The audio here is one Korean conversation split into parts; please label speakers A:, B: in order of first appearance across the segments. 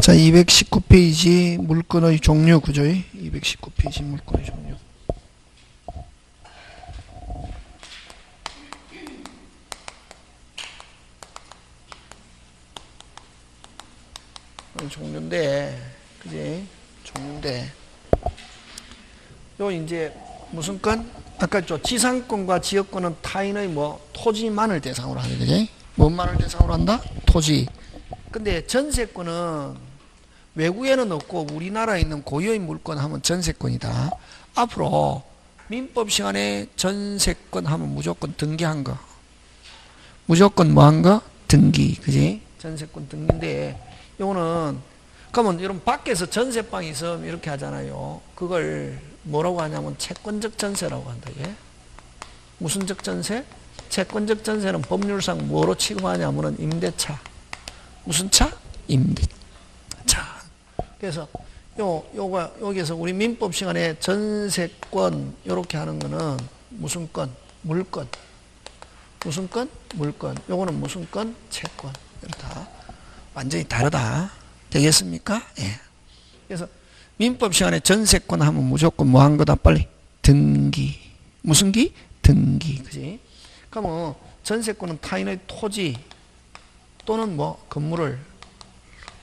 A: 자, 219페이지 물건의 종류 그죠? 219페이지 물건의 종류. 종류인데, 그지? 종류인데, 요 이제 무슨 건? 아까 저 지상권과 지역권은 타인의 뭐 토지만을 대상으로 하는 거지? 뭔만을 대상으로 한다? 토지. 근데 전세권은 외국에는 없고 우리나라에 있는 고유의 물건 하면 전세권이다. 앞으로 민법 시간에 전세권 하면 무조건 등기한 거. 무조건 뭐 한 거? 등기. 그지? 전세권 등기인데, 요거는, 그러면 여러분 밖에서 전세방이 있으면 이렇게 하잖아요. 그걸 뭐라고 하냐면 채권적 전세라고 한다. 이게. 무슨적 전세? 채권적 전세는 법률상 뭐로 취급하냐면은 임대차. 무슨 차? 임대차. 그래서 여기서 우리 민법 시간에 전세권 요렇게 하는 거는 무슨 건? 물건. 무슨 건? 물건. 요거는 무슨 건? 채권. 이렇다. 완전히 다르다. 되겠습니까? 예. 그래서 민법 시간에 전세권 하면 무조건 뭐 한 거다? 빨리. 등기. 무슨 기? 등기. 그지? 그러면 전세권은 타인의 토지 또는 뭐 건물을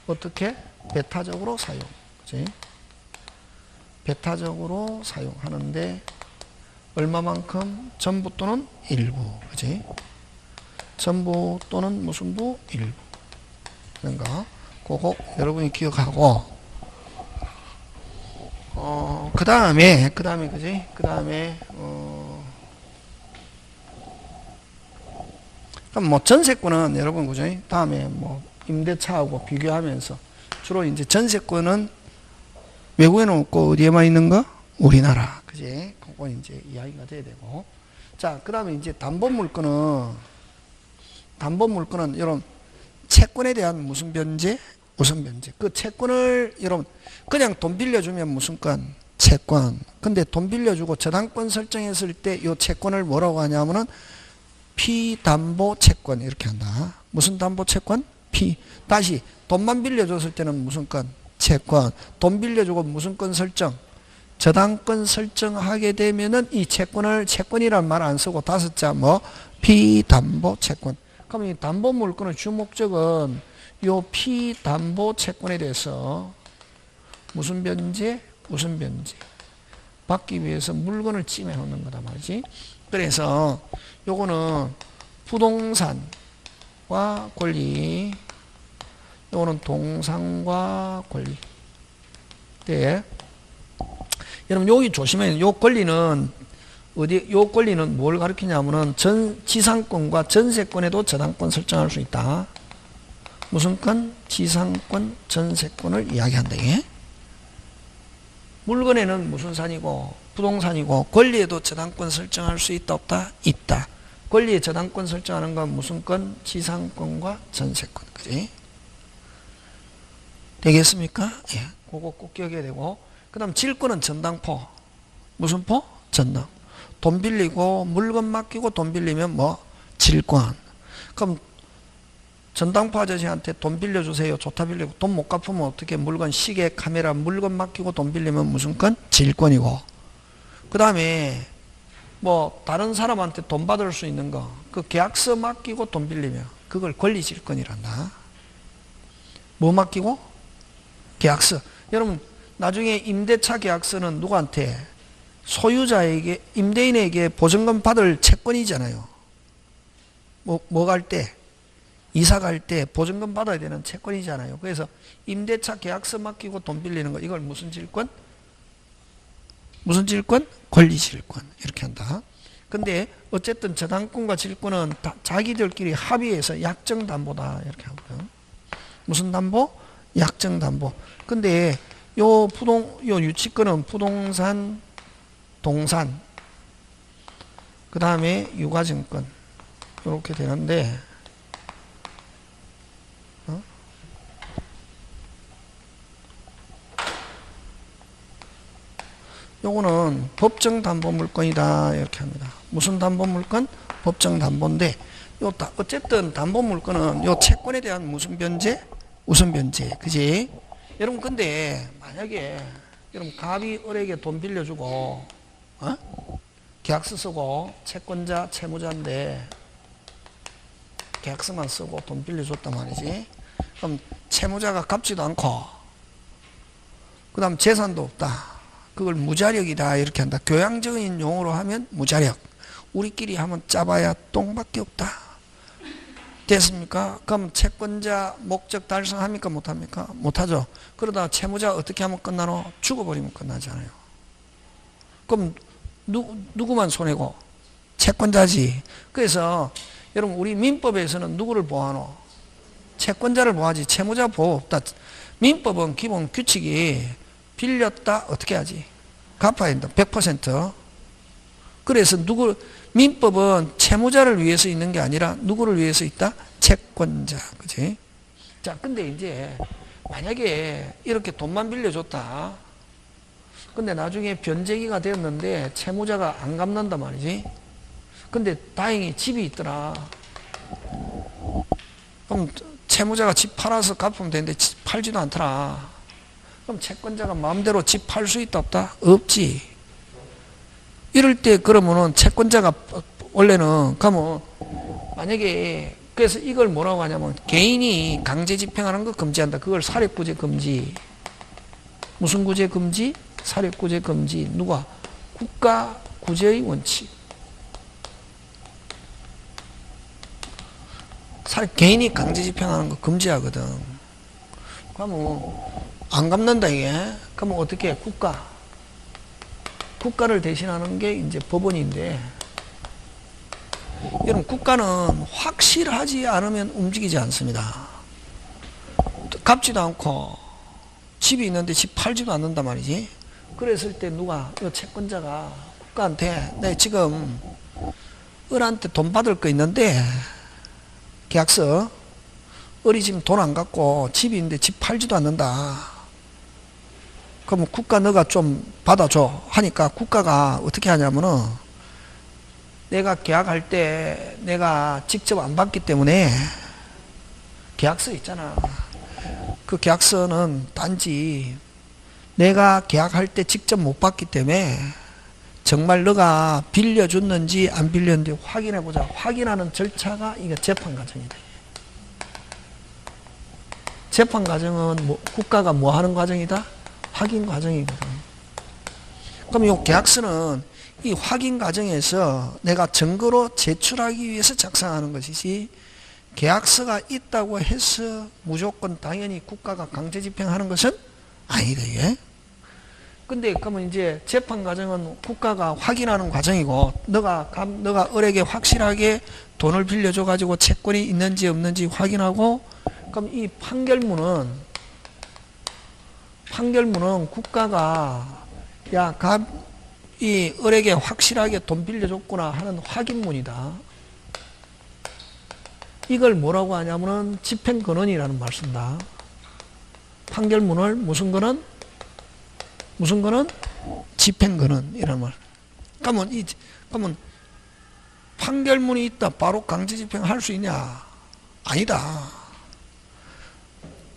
A: 어떻게? 배타적으로 사용. 그지? 배타적으로 사용하는데 얼마만큼? 전부 또는 일부. 그지? 전부 또는 무슨 부? 일부. 그런가? 그거 여러분이 기억하고, 그 다음에, 그지? 그 다음에, 그럼 뭐 전세권은 여러분, 그죠? 다음에 뭐 임대차하고 비교하면서 주로 이제 전세권은 외국에는 없고 어디에만 있는 거? 우리나라. 그지? 그건 이제 이야기가 돼야 되고. 자, 그 다음에 이제 담보물건은 여러분, 채권에 대한 무슨 변제? 우선 변제. 그 채권을 여러분 그냥 돈 빌려주면 무슨 건? 채권. 근데 돈 빌려주고 저당권 설정했을 때 이 채권을 뭐라고 하냐면은 피담보 채권 이렇게 한다. 무슨 담보 채권? 다시 돈만 빌려줬을 때는 무슨 건? 채권. 돈 빌려주고 무슨 건 설정? 저당권 설정하게 되면은 이 채권이란 말 안 쓰고 다섯 자 뭐 피담보 채권. 그럼 이 담보 물건의 주목적은 요 피담보 채권에 대해서 무슨 변제? 무슨 변제? 받기 위해서 물건을 찜해 놓는 거다 말이지. 그래서 요거는 부동산과 권리, 요거는 동산과 권리. 네. 여러분 여기 조심해요. 요 권리는 요 권리는 뭘 가리키냐면은 지상권과 전세권에도 저당권 설정할 수 있다. 무슨 건? 지상권, 전세권을 이야기한다. 예? 물건에는 무슨 산이고 부동산이고 권리에도 저당권 설정할 수 있다 없다? 있다. 권리에 저당권 설정하는 건 무슨 건? 지상권과 전세권. 그지? 되겠습니까? 예. 그거 꼭 기억해야 되고. 그 다음 질권은 전당포. 무슨 포? 전당. 돈 빌리고 물건 맡기고 돈 빌리면 뭐? 질권. 그럼 전당포 아저씨한테 돈 빌려주세요. 좋다 빌리고 돈 못 갚으면 어떻게? 물건, 시계, 카메라, 물건 맡기고 돈 빌리면 무슨 건? 질권이고. 그 다음에 뭐 다른 사람한테 돈 받을 수 있는 거, 그 계약서 맡기고 돈 빌리면 그걸 권리질권이란다. 뭐 맡기고? 계약서. 여러분 나중에 임대차 계약서는 누구한테? 소유자에게, 임대인에게 보증금 받을 채권이잖아요. 뭐 갈 때? 이사 갈 때 보증금 받아야 되는 채권이잖아요. 그래서 임대차 계약서 맡기고 돈 빌리는 거, 이걸 무슨 질권? 무슨 질권? 권리질권. 이렇게 한다. 근데 어쨌든 저당권과 질권은 다 자기들끼리 합의해서 약정담보다. 이렇게 하고요. 무슨 담보? 약정담보. 근데 요 유치권은 부동산, 동산, 그 다음에 유가증권. 이렇게 되는데, 요거는 법정담보물건이다. 이렇게 합니다. 무슨 담보물건? 법정담보인데, 어쨌든 담보물건은 요 채권에 대한 무슨 변제? 우선 변제. 그지? 여러분 근데 만약에 여러분 갑이 을에게 돈 빌려주고 계약서 쓰고 채권자 채무자인데 계약서만 쓰고 돈 빌려줬단 말이지. 그럼 채무자가 갚지도 않고 그 다음 재산도 없다. 그걸 무자력이다 이렇게 한다. 교양적인 용어로 하면 무자력. 우리끼리 하면 짜봐야 똥밖에 없다. 됐습니까? 그럼 채권자 목적 달성합니까? 못합니까? 못하죠. 그러다 채무자 어떻게 하면 끝나노? 죽어버리면 끝나잖아요. 그럼 누구만 손해고? 채권자지. 그래서 여러분 우리 민법에서는 누구를 보호하노? 채권자를 보호하지 채무자 보호 없다. 민법은 기본 규칙이 빌렸다 어떻게 하지? 갚아야 된다. 100%. 그래서 민법은 채무자를 위해서 있는 게 아니라 누구를 위해서 있다? 채권자. 그치? 자, 근데 이제 만약에 이렇게 돈만 빌려줬다. 근데 나중에 변제기가 되었는데 채무자가 안 갚는단 말이지. 근데 다행히 집이 있더라. 그럼 채무자가 집 팔아서 갚으면 되는데 집 팔지도 않더라. 그럼 채권자가 마음대로 집 팔 수 있다 없다? 없지. 이럴 때 그러면은 채권자가 원래는 가면 만약에 그래서 이걸 뭐라고 하냐면 개인이 강제 집행하는 거 금지한다. 그걸 사립구제 금지. 무슨 구제 금지? 사립구제 금지. 누가? 국가 구제의 원칙. 개인이 강제 집행하는 거 금지하거든. 그러면 안 갚는다 이게. 그러면 어떻게 해? 국가를 대신하는 게 이제 법원인데, 여러분 국가는 확실하지 않으면 움직이지 않습니다. 갚지도 않고 집이 있는데 집 팔지도 않는단 말이지. 그랬을 때 누가 이 채권자가 국가한테 내 지금 을한테 돈 받을 거 있는데 계약서 을이 지금 돈 안 갖고 집이 있는데 집 팔지도 않는다. 그러면 국가 너가 좀 받아줘 하니까 국가가 어떻게 하냐면은 내가 계약할 때 내가 직접 안 받기 때문에 계약서 있잖아. 그 계약서는 단지 내가 계약할 때 직접 못 받기 때문에 정말 너가 빌려줬는지 안 빌렸는지 확인해보자. 확인하는 절차가 이게 재판 과정이다. 재판 과정은 국가가 뭐 하는 과정이다? 확인 과정이거든. 그럼 이 계약서는 이 확인 과정에서 내가 증거로 제출하기 위해서 작성하는 것이지 계약서가 있다고 해서 무조건 당연히 국가가 강제 집행하는 것은 아니다 이게. 근데 그러면 이제 재판 과정은 국가가 확인하는 과정이고 너가 을에게 확실하게 돈을 빌려줘 가지고 채권이 있는지 없는지 확인하고 그럼 이 판결문은 국가가 이 을에게 확실하게 돈 빌려줬구나 하는 확인문이다. 이걸 뭐라고 하냐면은 집행근원이라는 말 쓴다. 판결문을 무슨 근원? 집행근원이라는 말. 그러면 판결문이 있다. 바로 강제 집행할 수 있냐? 아니다.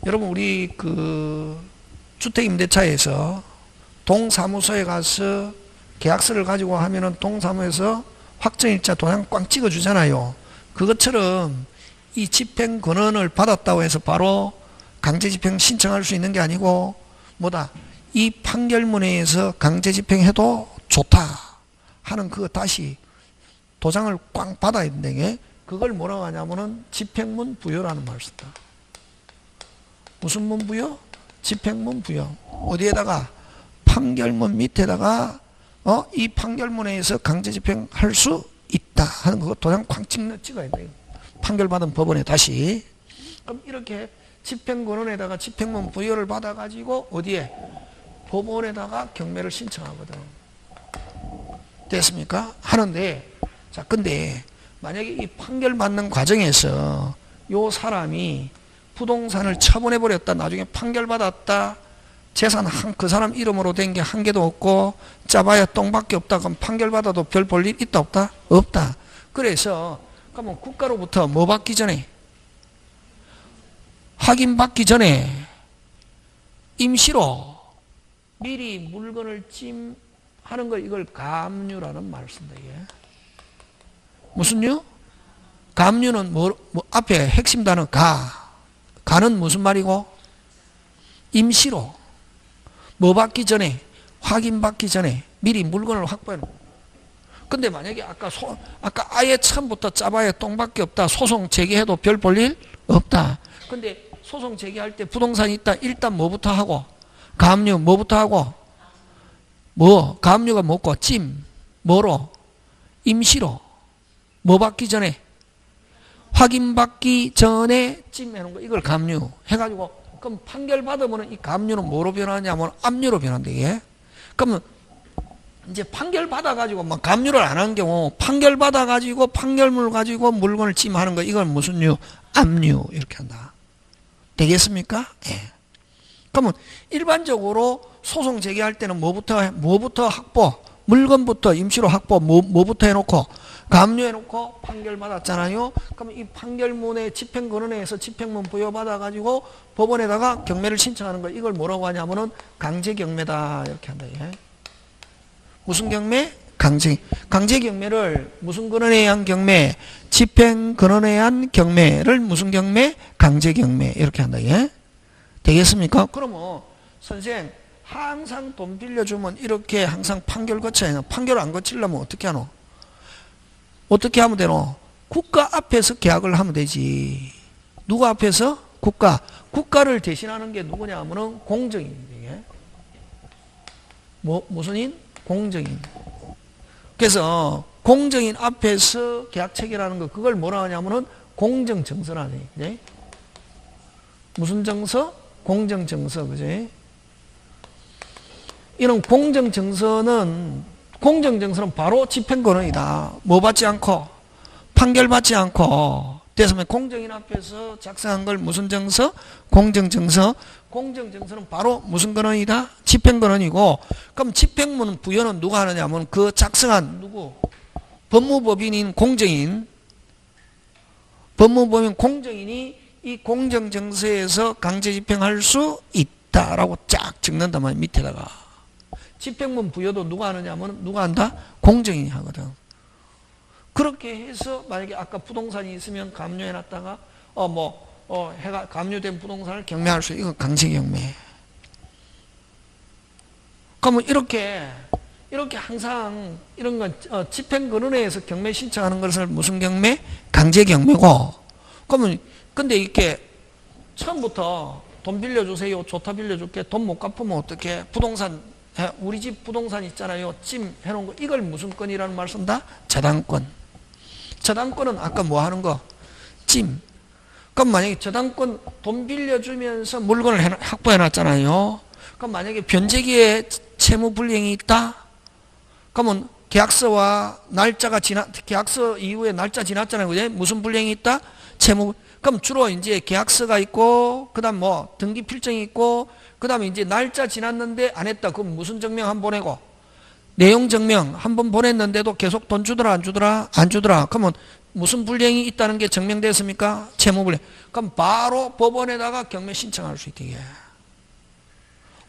A: 여러분 우리 그 주택임대차에서 동사무소에 가서 계약서를 가지고 하면은 동사무소에서 확정일자 도장 꽝 찍어주잖아요. 그것처럼 이 집행권한을 받았다고 해서 바로 강제집행 신청할 수 있는 게 아니고 뭐다? 이 판결문에 의해서 강제집행해도 좋다 하는 그거 다시 도장을 꽝 받아야 된다게. 그걸 뭐라고 하냐면은 집행문 부여라는 말을 쓴다. 무슨 문 부여? 집행문 부여. 어디에다가? 판결문 밑에다가 이 판결문에 의해서 강제집행할 수 있다 하는 거 도장 꽝 찍어야 돼요. 판결받은 법원에 다시. 그럼 이렇게 집행권원에다가 집행문 부여를 받아가지고 어디에? 법원에다가 경매를 신청하거든. 됐습니까? 하는데, 자, 근데 만약에 이 판결받는 과정에서 요 사람이 부동산을 처분해버렸다. 나중에 판결받았다. 재산 그 사람 이름으로 된 게 한 개도 없고 짜봐야 똥밖에 없다. 그럼 판결받아도 별 볼 일 있다 없다? 없다. 그래서 그러면 국가로부터 뭐 받기 전에? 확인받기 전에 임시로 미리 물건을 찜하는 거 이걸 감류라는 말을 쓴다. 이게. 무슨 유? 감류는 뭐 앞에 핵심 단어 가는 무슨 말이고? 임시로 뭐 받기 전에 확인받기 전에 미리 물건을 확보해 놓고. 근데 만약에 아까 아예 처음부터 짜봐야 똥밖에 없다. 소송 제기해도 별 볼 일 없다. 근데 소송 제기할 때 부동산이 있다. 일단 뭐부터 하고? 감류 뭐부터 하고? 감류가 뭐고? 뭐로? 임시로 뭐 받기 전에? 확인받기 전에 해놓은 거 이걸 감류 해가지고 그럼 판결 받으면 이 감류는 뭐로 변하냐면 압류로 변한다. 이게. 그러면 이제 판결 받아가지고 막 감류를 안 한 경우 판결 받아가지고 판결물 가지고 물건을 찜하는 거 이걸 무슨 류? 압류 이렇게 한다. 되겠습니까? 예. 그러면 일반적으로 소송 제기할 때는 뭐부터 확보? 물건부터 임시로 확보 뭐부터 해놓고 감류해놓고 판결 받았잖아요. 그럼 이 판결문에 집행권원회에서 집행문 부여받아가지고 법원에다가 경매를 신청하는 거 이걸 뭐라고 하냐면은 강제경매다 이렇게 한다. 예. 무슨 경매? 강제경매를 무슨 권원에 의한 경매? 집행권원에 의한 경매를 무슨 경매? 강제경매 이렇게 한다. 예. 되겠습니까? 그러면 선생 항상 돈 빌려주면 이렇게 항상 판결 거쳐야 하나? 판결 안 거치려면 어떻게 하노? 어떻게 하면 되노? 국가 앞에서 계약을 하면 되지. 누구 앞에서? 국가. 국가를 대신하는 게 누구냐 하면은 공정인입니다. 무슨 인? 공정인. 그래서 공정인 앞에서 계약 체결하는 거 그걸 뭐라 하냐면은 공정정서라네. 그지? 무슨 정서? 공정정서. 그지? 이런 공정정서는 바로 집행권원이다. 뭐 받지 않고 판결 받지 않고 됐으면 공정인 앞에서 작성한 걸 무슨 정서? 공정정서. 공정정서는 바로 무슨 권원이다? 집행권원이고 그럼 집행문 부여는 누가 하느냐면 그 작성한 누구? 법무법인인 공정인. 법무법인 공정인이 이 공정정서에서 강제집행할 수 있다라고 쫙 적는단 말이야. 밑에다가. 집행문 부여도 누가 하느냐면 누가 한다? 공정인이 하거든. 그렇게 해서 만약에 아까 부동산이 있으면 감류해놨다가 해가 감류된 부동산을 경매할 수 있고 이건 강제경매. 그러면 이렇게 항상 이런 건 집행권원회에서 경매 신청하는 것을 무슨 경매? 강제경매고. 그러면 근데 이렇게 처음부터 돈 빌려주세요. 좋다 빌려줄게. 돈 못 갚으면 어떻게? 부동산 우리 집 부동산 있잖아요. 찜 해놓은 거 이걸 무슨 건이라는 말 쓴다? 저당권. 저당권은 아까 뭐 하는 거? 찜. 그럼 만약에 저당권 돈 빌려주면서 물건을 확보해놨잖아요. 그럼 만약에 변제기에 채무불이행이 있다? 그러면 계약서와 날짜가 계약서 이후에 날짜 지났잖아요. 그죠? 무슨 불이행이 있다? 그럼 주로 이제 계약서가 있고, 그 다음 등기 필정이 있고, 그 다음에 이제 날짜 지났는데 안 했다. 그럼 무슨 증명 한 번 보내고? 내용 증명 한 번 보냈는데도 계속 돈 주더라, 안 주더라? 안 주더라. 그러면 무슨 불이행이 있다는 게 증명됐습니까? 채무불이행. 그럼 바로 법원에다가 경매 신청할 수 있게.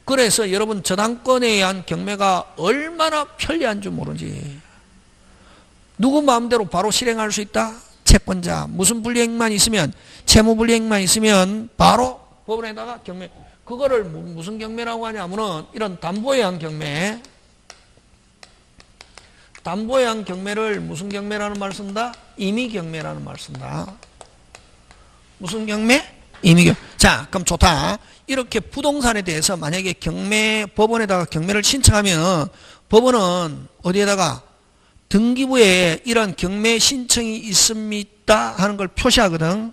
A: 그래서 여러분 저당권에 의한 경매가 얼마나 편리한 줄 모르지. 누구 마음대로 바로 실행할 수 있다? 채권자. 무슨 불이행만 있으면, 채무불이행만 있으면 바로 법원에다가 경매. 그거를 무슨 경매라고 하냐면은 이런 담보에 의한 경매. 담보에 의한 경매를 무슨 경매라는 말 쓴다? 임의경매라는 말 쓴다. 무슨 경매? 임의경매. 자, 그럼 좋다. 이렇게 부동산에 대해서 만약에 법원에다가 경매를 신청하면 법원은 어디에다가 등기부에 이런 경매 신청이 있습니다 하는 걸 표시하거든.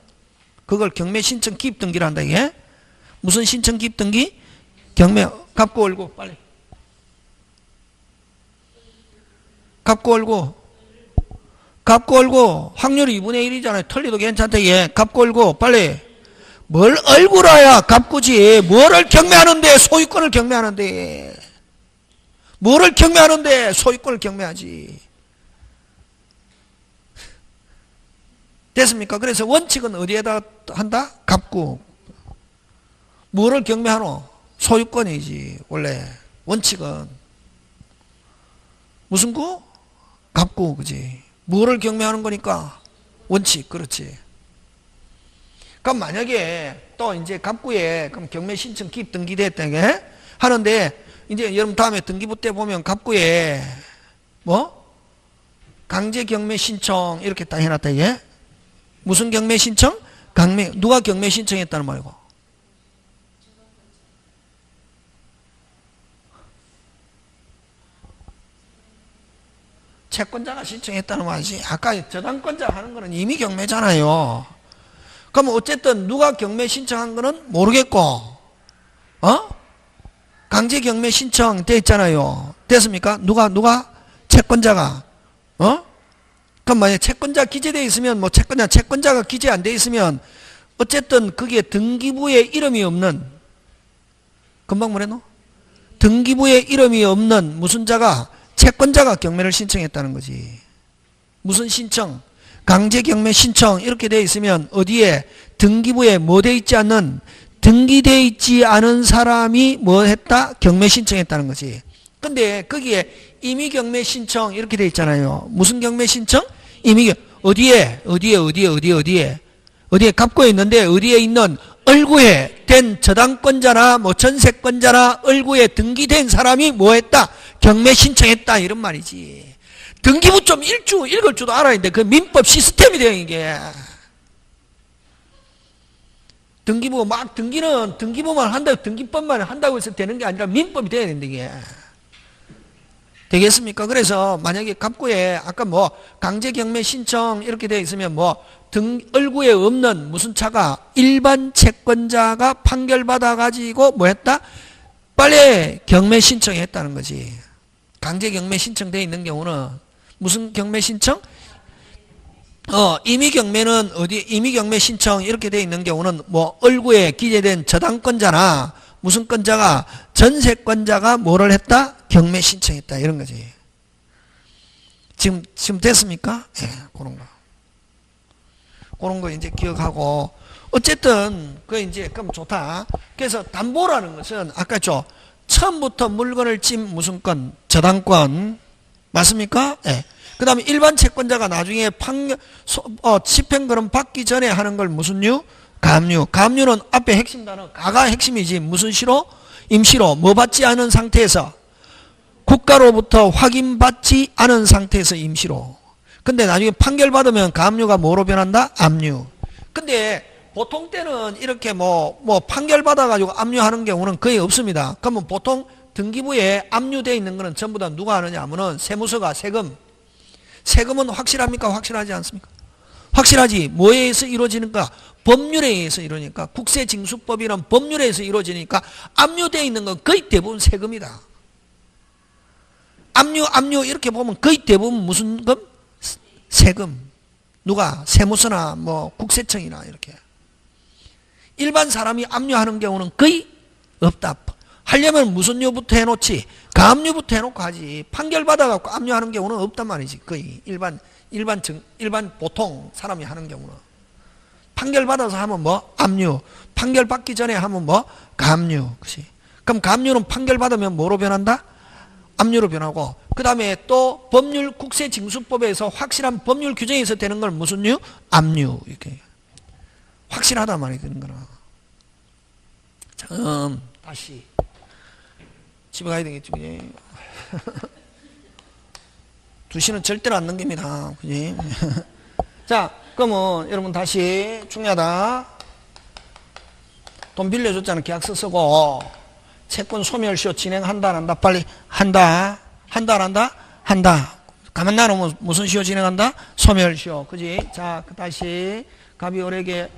A: 그걸 경매 신청 기입 등기를 한다. 이게 무슨 신청 기입 등기? 경매. 갚고 얼고 빨리. 갚고 얼고 확률이 2분의 1이잖아요. 틀리도 괜찮다. 이게 갚고 얼고 빨리. 뭘 얼구라야 갚고지. 뭐를 경매하는데? 소유권을 경매하는데. 뭐를 경매하는데? 소유권을 경매하지. 됐습니까? 그래서 원칙은 어디에다 한다? 갚고. 뭐를 경매하노? 소유권이지. 원래 원칙은 무슨 구? 갑구. 그지? 뭐를 경매하는 거니까? 원칙. 그렇지. 그럼 만약에 또 이제 갑구에 그럼 경매 신청 기입 등기됐다 게 하는데 이제 여러분 다음에 등기부 때 보면 갑구에 뭐 강제 경매 신청 이렇게 딱 해놨다 이게 무슨 경매 신청? 강매. 누가 경매 신청했다는 말이고? 채권자가 신청했다는 말이지. 아까 저당권자 하는 거는 이미 경매잖아요. 그럼 어쨌든 누가 경매 신청한 거는 모르겠고, 강제 경매 신청 돼 있잖아요. 됐습니까? 누가? 채권자가. 그럼 만약에 채권자 기재되어 있으면 뭐 채권자가 기재 안 돼 있으면 어쨌든 그게 등기부에 이름이 없는, 금방 뭐랬노? 등기부에 이름이 없는 무슨 자가 채권자가 경매를 신청했다는 거지. 무슨 신청? 강제 경매 신청 이렇게 되어 있으면 어디에 등기부에 뭐 되어 있지 않는 등기되어 있지 않은 사람이 뭐 했다? 경매 신청했다는 거지. 근데 거기에 임의 경매 신청 이렇게 되어 있잖아요. 무슨 경매 신청? 어디에 갑구에 있는데 어디에 있는 을구에 된 저당권자나 뭐 전세권자나 을구에 등기된 사람이 뭐 했다? 경매 신청했다 이런 말이지. 등기부 좀 읽을 줄도 알아야 돼. 그 민법 시스템이 돼요 이게. 등기부 막 등기부만 한다고 등기법만 한다고 해서 되는 게 아니라 민법이 돼야 된다 이게. 되겠습니까? 그래서 만약에 갑구에 아까 뭐 강제 경매 신청 이렇게 되어 있으면 뭐 을구에 없는 무슨 차가 일반 채권자가 판결받아 가지고 뭐 했다? 빨리 경매 신청했다는 거지. 강제 경매 신청되어 있는 경우는 무슨 경매 신청? 임의 경매는 임의 경매 신청 이렇게 되어 있는 경우는 뭐 을구에 기재된 저당권자나 무슨 권자가 전세권자가 뭐를 했다? 경매 신청했다 이런 거지. 지금 됐습니까? 예, 그런 거 이제 기억하고 어쨌든 그럼 좋다. 그래서 담보라는 것은 아까 처음부터 물건을 찜 무슨 건? 저당권. 맞습니까? 예. 그 다음에 일반 채권자가 나중에 집행거름 받기 전에 하는 걸 무슨 유? 가압류. 가압류는 앞에 핵심 단어 가가 핵심이지. 무슨 시로? 임시로. 뭐 받지 않은 상태에서 국가로부터 확인받지 않은 상태에서 임시로. 근데 나중에 판결받으면 가압류가 뭐로 변한다? 압류. 근데 보통 때는 이렇게 뭐 판결받아가지고 압류하는 경우는 거의 없습니다. 그러면 보통 등기부에 압류되어 있는 거는 전부 다 누가 하느냐 하면은 세무서가 세금은 확실합니까? 확실하지 않습니까? 확실하지. 뭐에 의해서 이루어지는가? 법률에 의해서 이루어지니까. 국세징수법이란 법률에 의해서 이루어지니까 압류되어 있는 건 거의 대부분 세금이다. 압류 이렇게 보면 거의 대부분 무슨 금? 세금. 누가? 세무서나 뭐 국세청이나 이렇게. 일반 사람이 압류하는 경우는 거의 없다. 하려면 무슨 류부터 해놓지? 가압류부터 해놓고 하지. 판결받아갖고 압류하는 경우는 없단 말이지. 거의 일반 보통 사람이 하는 경우는. 판결받아서 하면 뭐? 압류. 판결받기 전에 하면 뭐? 가압류. 그치? 그럼 가압류는 판결받으면 뭐로 변한다? 압류로 변하고, 그 다음에 또 법률 국세징수법에서 확실한 법률 규정에서 되는 걸 무슨 류? 압류. 이렇게. 확실하다 말이 되는 거라. 자, 다시. 집에 가야 되겠지, 그지? 2시는 절대로 안 넘깁니다. 그지? 자, 그러면 여러분 다시 중요하다. 돈 빌려줬잖아. 계약서 쓰고. 채권 소멸시효 진행한다, 안 한다? 빨리. 한다. 한다, 안 한다? 한다. 가만 놔놓으면 무슨 시효 진행한다? 소멸시효. 그지? 자, 다시. 갑이 을에게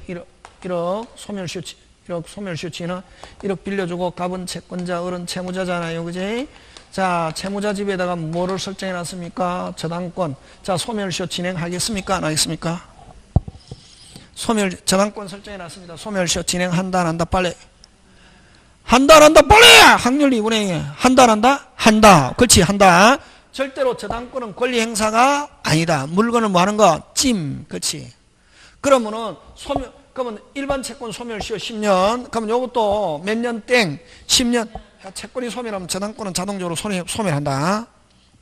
A: 1억 소멸시효 진행 1억 빌려주고 갑은 채권자, 을은 채무자잖아요. 그지? 자, 채무자 집에다가 뭐를 설정해 놨습니까? 저당권. 자, 소멸시효 진행하겠습니까? 안 하겠습니까? 저당권 설정해 놨습니다. 소멸시효 진행한다, 안 한다? 빨리. 한다, 안 한다? 빨리! 확률 2분의 1. 한다, 안 한다? 한다. 그렇지, 한다. 절대로 저당권은 권리 행사가 아니다. 물건을 뭐 하는 거? 찜. 그렇지. 그러면은 그러면 일반 채권 소멸시효 10년. 그러면 요것도 몇 년 땡? 10년. 채권이 소멸하면 저당권은 자동적으로 소멸한다.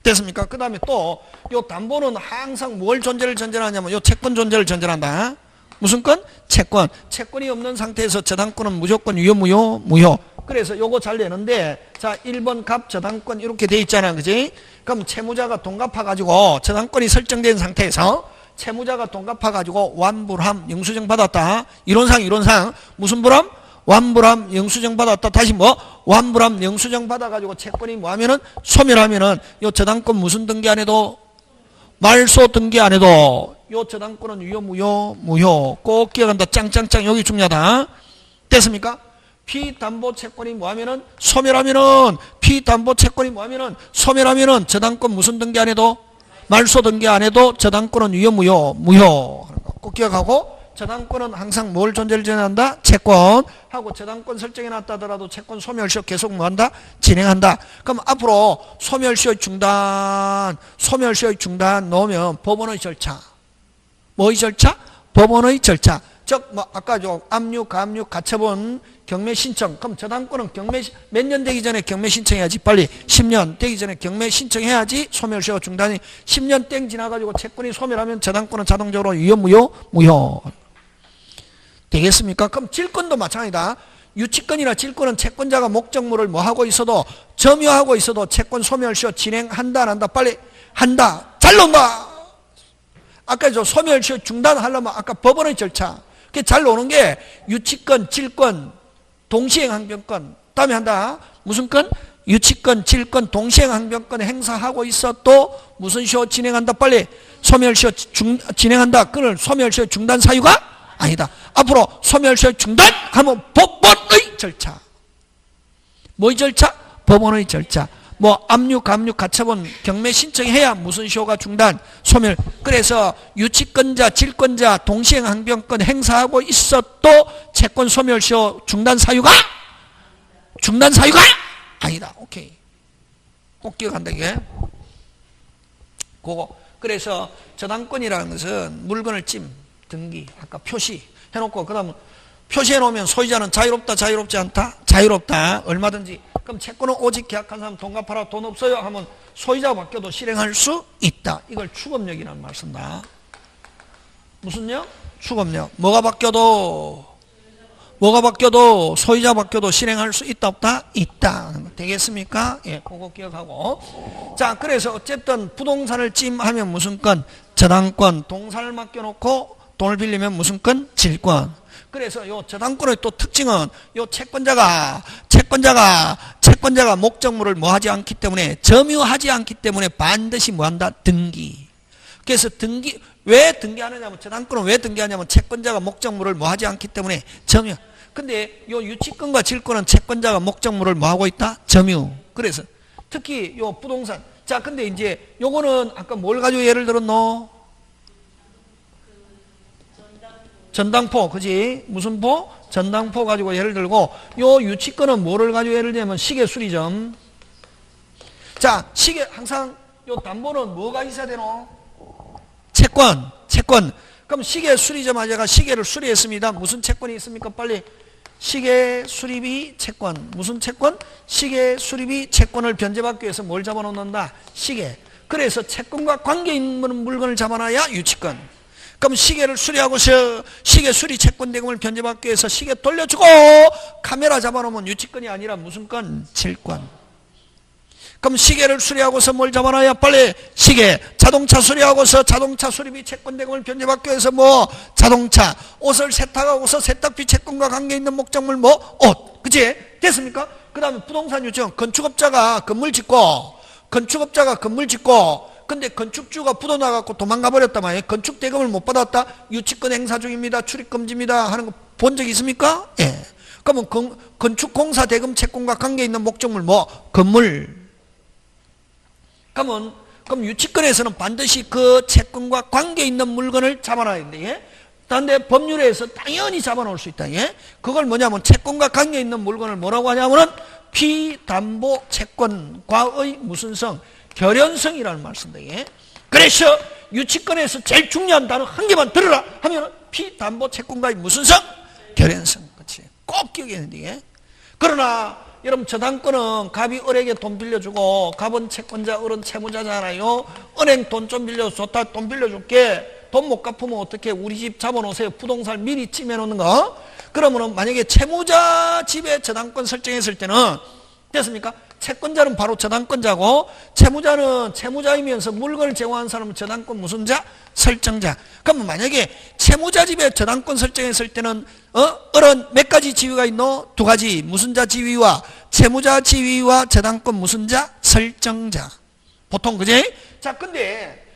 A: 됐습니까? 그 다음에 또 요 담보는 항상 뭘 존재를 전제하냐면 요 채권 존재를 전제한다. 무슨 건? 채권. 채권이 없는 상태에서 저당권은 무조건 유효, 무효. 그래서 요거 잘 내는데, 자, 1번 갑 저당권 이렇게 돼 있잖아. 그지? 그럼 채무자가 돈 갚아가지고 저당권이 설정된 상태에서 채무자가 돈 갚아가지고 완불함, 영수증 받았다. 이론상. 무슨 불함? 완불함, 영수증 받았다. 다시 뭐? 완불함, 영수증 받아가지고 채권이 뭐 하면은, 소멸하면은, 요 저당권 무슨 등기 안 해도, 말소 등기 안 해도, 요 저당권은 유효, 무효. 꼭 기억한다. 짱짱짱. 여기 중요하다. 됐습니까? 피담보 채권이 뭐 하면은, 소멸하면은, 피담보 채권이 뭐 하면은, 소멸하면은, 저당권 무슨 등기 안 해도, 말소 등기 안 해도, 저당권은 유효, 무효. 꼭 기억하고, 저당권은 항상 뭘 존재를 전한다? 채권. 하고 저당권 설정해 놨다더라도 채권 소멸시효 계속 뭐 한다? 진행한다. 그럼 앞으로 소멸시효 중단 넣으면 법원의 절차. 뭐의 절차? 법원의 절차. 즉, 뭐, 아까 좀 압류, 가압류, 가처분, 경매 신청. 그럼 저당권은 경매, 몇 년 되기 전에 경매 신청해야지. 빨리. 10년 되기 전에 경매 신청해야지. 소멸시효 중단이. 10년 땡 지나가지고 채권이 소멸하면 저당권은 자동적으로 유효, 무효. 되겠습니까? 그럼 질권도 마찬가지다. 유치권이나 질권은 채권자가 목적물을 뭐 하고 있어도, 점유하고 있어도 채권 소멸시효 진행한다, 안 한다? 빨리 한다. 잘 논다. 아까 저 소멸시효 중단하려면 아까 법원의 절차. 그게 잘 노는 게 유치권, 질권, 동시행항변권. 다음에 한다. 무슨 건? 유치권, 질권, 동시행항변권 행사하고 있어도 무슨 시효 진행한다? 빨리 소멸시효 진행한다. 그걸 소멸시효 중단 사유가 아니다. 앞으로 소멸시효 중단하면 법원의 절차. 뭐의 절차? 법원의 절차. 뭐 압류, 가압류, 가처분, 경매 신청해야 무슨 시효가 중단, 소멸. 그래서 유치권자, 질권자, 동시행항변권 행사하고 있어도 채권 소멸시효 중단 사유가 아니다. 오케이. 꼭 기억한다 이게. 그거. 그래서 저당권이라는 것은 물건을 등기, 아까 표시 해놓고 그 다음 표시해 놓으면 소유자는 자유롭다, 자유롭지 않다? 자유롭다. 얼마든지. 그럼 채권은 오직 계약한 사람 돈 갚아라, 돈 없어요 하면 소유자가 바뀌어도 실행할 수 있다. 이걸 추검력이라는 말 쓴다. 무슨 력? 추검력. 뭐가 바뀌어도 소유자 바뀌어도 실행할 수 있다, 없다? 있다. 되겠습니까? 예, 그거 기억하고. 자, 그래서 어쨌든 부동산을 찜하면 무슨 건? 저당권. 동산을 맡겨놓고 돈을 빌리면 무슨 건? 질권. 그래서 요 저당권의 또 특징은 요 채권자가 목적물을 뭐 하지 않기 때문에, 점유하지 않기 때문에 반드시 뭐 한다? 등기. 그래서 왜 등기하느냐면, 저당권은 왜 등기하냐면 채권자가 목적물을 뭐 하지 않기 때문에 점유. 근데 요 유치권과 질권은 채권자가 목적물을 뭐 하고 있다? 점유. 그래서 특히 요 부동산. 자, 근데 이제 요거는 아까 뭘 가지고 예를 들었노? 전당포, 그지? 무슨 포? 전당포 가지고 예를 들고, 요 유치권은 뭐를 가지고 예를 들면 시계 수리점. 자, 시계, 항상 요 담보는 뭐가 있어야 되노? 채권. 그럼 시계 수리점 하자가 시계를 수리했습니다. 무슨 채권이 있습니까? 빨리. 시계 수리비 채권. 무슨 채권? 시계 수리비 채권을 변제받기 위해서 뭘 잡아놓는다? 시계. 그래서 채권과 관계 있는 물건을 잡아놔야 유치권. 그럼 시계를 수리하고서 시계 수리 채권 대금을 변제받기 위해서 시계 돌려주고 카메라 잡아놓으면 유치권이 아니라 무슨 건? 질권. 그럼 시계를 수리하고서 뭘 잡아놔야? 빨리 시계. 자동차 수리하고서 자동차 수리비 채권 대금을 변제받기 위해서 뭐? 자동차. 옷을 세탁하고서 세탁비 채권과 관계있는 목적물 뭐? 옷. 그치? 됐습니까? 그 다음에 부동산 유치권. 건축업자가 건물 짓고 근데 건축주가 부도나갖고 도망가 버렸단 말이에요. 건축 대금을 못 받았다? 유치권 행사 중입니다. 출입금지입니다. 하는 거 본 적 있습니까? 예. 그러면 건축공사 대금 채권과 관계있는 목적물 뭐? 건물. 그럼 유치권에서는 반드시 그 채권과 관계있는 물건을 잡아놔야 된다. 예? 그런데 법률에서 당연히 잡아놓을 수 있다. 예? 그걸 뭐냐면 채권과 관계있는 물건을 뭐라고 하냐면은 피담보 채권과의 무슨 성? 결연성이라는 말 쓴다. 예? 그래서 유치권에서 제일 중요한 단어 한 개만 들어라 하면 피담보채권과의 무슨 성? 결연성. 그렇지. 꼭 기억해야 돼. 그러나 여러분 저당권은 갑이 을에게 돈 빌려주고 갑은 채권자, 을은 채무자잖아요. 은행 돈 좀 빌려줘. 좋다. 돈 빌려줄게. 돈 못 갚으면 어떻게? 우리 집 잡아놓으세요. 부동산 미리 찜해놓는 거. 그러면은 만약에 채무자 집에 저당권 설정했을 때는 됐습니까? 채권자는 바로 저당권자고 채무자는 채무자이면서 물건을 제공한 사람은 저당권 무슨 자? 설정자. 그러면 만약에 채무자 집에 저당권 설정했을 때는 을은 몇 가지 지위가 있노? 두 가지. 무슨 자 지위와 채무자 지위와 저당권 무슨 자? 설정자. 보통 그지? 자 근데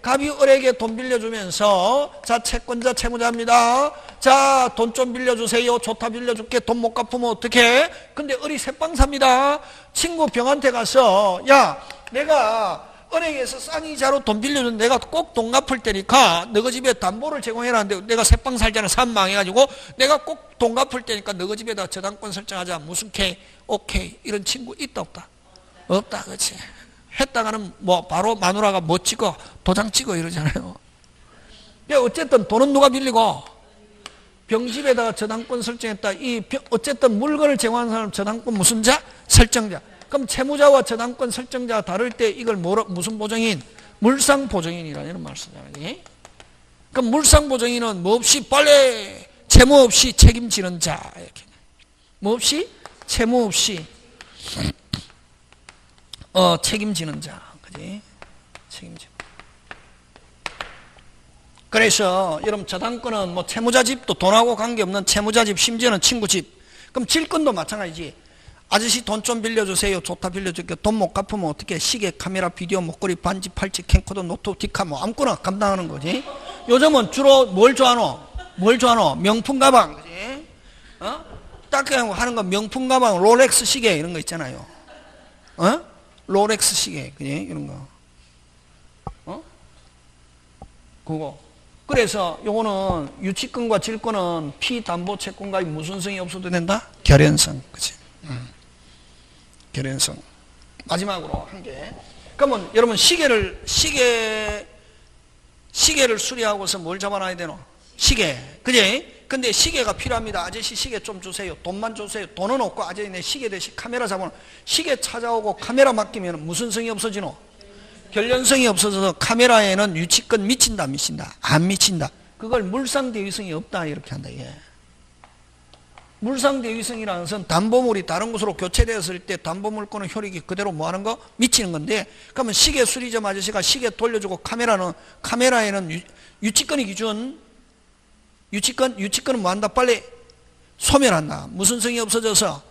A: 갑이 을에게 돈 빌려주면서 자 채권자 채무자입니다. 자 돈 좀 빌려주세요. 좋다 빌려줄게. 돈 못 갚으면 어떡해? 근데 을이 새빵 삽니다. 친구 병한테 가서 야 내가 은행에서 싼 이자로 돈 빌려준 내가 꼭 돈 갚을 테니까 너희 집에 담보를 제공해라 하는데 내가 새빵 살잖아. 산망해가지고 내가 꼭 돈 갚을 테니까 너희 집에다 저당권 설정하자. 무슨 K? 오케이. 이런 친구 있다 없다? 없다. 그렇지. 했다가는 뭐 바로 마누라가 뭐 찍어 도장 찍어 이러잖아요. 어쨌든 돈은 누가 빌리고 병집에다가 저당권 설정했다. 어쨌든 물건을 제공하는 사람 저당권 무슨 자? 설정자. 그럼 채무자와 저당권 설정자 다를 때 이걸 무슨 보정인? 물상보정인이라는 말 쓰잖아요. 그럼 물상보정인은 뭐 없이 빨리 채무 없이 책임지는 자. 이렇게. 뭐 없이? 채무 없이 책임지는 자. 그지? 책임지는. 그래서 여러분 저당권은 뭐 채무자 집도 돈하고 관계없는 채무자 집 심지어는 친구 집. 그럼 질권도 마찬가지지. 아저씨 돈 좀 빌려주세요. 좋다 빌려줄게. 돈 못 갚으면 어떻게? 시계, 카메라, 비디오, 목걸이, 반지, 팔찌, 캠코더, 노트북, 디카 뭐 아무거나 감당하는 거지. 요즘은 주로 뭘 좋아하노? 뭘 좋아하노? 명품 가방. 그지? 딱 그냥 하는 거 명품 가방, 롤렉스 시계 이런 거 있잖아요. 롤렉스 시계, 그지? 이런 거. 그거. 그래서 요거는 유치권과 질권은 피담보채권과의 무슨 성이 없어도 된다? 결연성. 그치? 결연성. 마지막으로 한 개. 그러면 여러분 시계를 수리하고서 뭘 잡아놔야 되노? 시계. 그지? 근데 시계가 필요합니다. 아저씨 시계 좀 주세요. 돈만 주세요. 돈은 없고 아저씨 내 시계 대신 카메라 잡아놓은 시계 찾아오고 카메라 맡기면 무슨 성이 없어지노? 결연성이 없어져서 카메라에는 유치권 미친다 안 미친다? 안 미친다. 그걸 물상대위성이 없다 이렇게 한다. 예. 물상대위성이라는 것은 담보물이 다른 곳으로 교체되었을 때 담보물권의 효력이 그대로 뭐하는 거? 미치는 건데 그러면 시계 수리점 아저씨가 시계 돌려주고 카메라에는 유치권이 기준 유치권은 뭐한다? 빨리 소멸한다. 무슨 성이 없어져서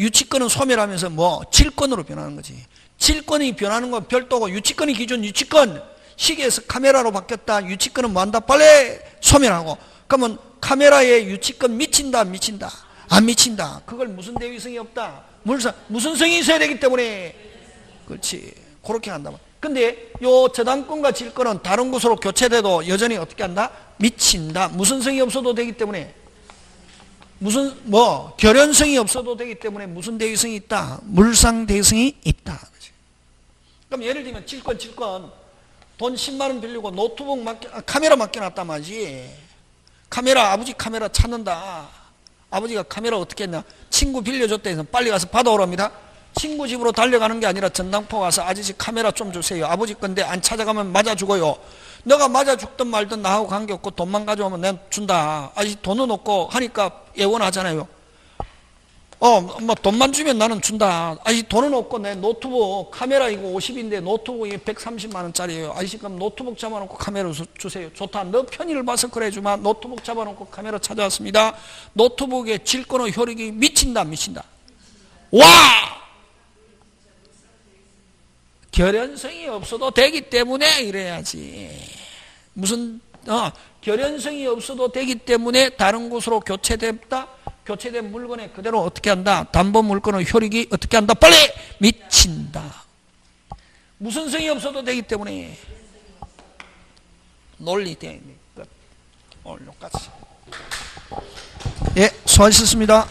A: 유치권은 소멸하면서 뭐 질권으로 변하는 거지. 질권이 변하는 건 별도고 유치권이 기준 유치권 시계에서 카메라로 바뀌었다. 유치권은 뭐한다? 빨리 소멸하고 그러면 카메라에 유치권 미친다 안 미친다? 안 미친다. 그걸 무슨 대위성이 없다? 무슨 성이 있어야 되기 때문에 그렇지. 그렇게 한다. 근데 요 저당권과 질권은 다른 곳으로 교체돼도 여전히 어떻게 한다? 미친다. 무슨 성이 없어도 되기 때문에 결연성이 없어도 되기 때문에 무슨 대위성이 있다? 물상 대위성이 있다. 그럼 예를 들면 질권 돈 10만 원 빌리고 노트북 카메라 맡겨놨단 말이지. 카메라 아버지 카메라 찾는다. 아버지가 카메라 어떻게 했냐? 친구 빌려줬다 해서 빨리 가서 받아오랍니다. 친구 집으로 달려가는 게 아니라 전당포 가서 아저씨 카메라 좀 주세요. 아버지 건데 안 찾아가면 맞아 죽어요. 너가 맞아 죽든 말든 나하고 관계없고 돈만 가져오면 내가 준다. 아저씨 돈은 없고 하니까 예원하잖아요. 뭐 돈만 주면 나는 준다. 아저씨 돈은 없고 내 노트북 카메라 이거 50인데 노트북이 130만 원짜리예요. 아저씨 그럼 노트북 잡아놓고 카메라 주세요. 좋다. 너 편의를 봐서 그래 주마. 노트북 잡아놓고 카메라 찾아왔습니다. 노트북의 질권의 효력이 미친다 안 미친다? 와! 결연성이 없어도 되기 때문에 이래야지. 결연성이 없어도 되기 때문에 다른 곳으로 교체됐다. 교체된 물건에 그대로 어떻게 한다? 담보 물건의 효력이 어떻게 한다? 빨리 미친다. 무슨 성이 없어도 되기 때문에 논리대. 오늘 여기까지. 예, 수고하셨습니다.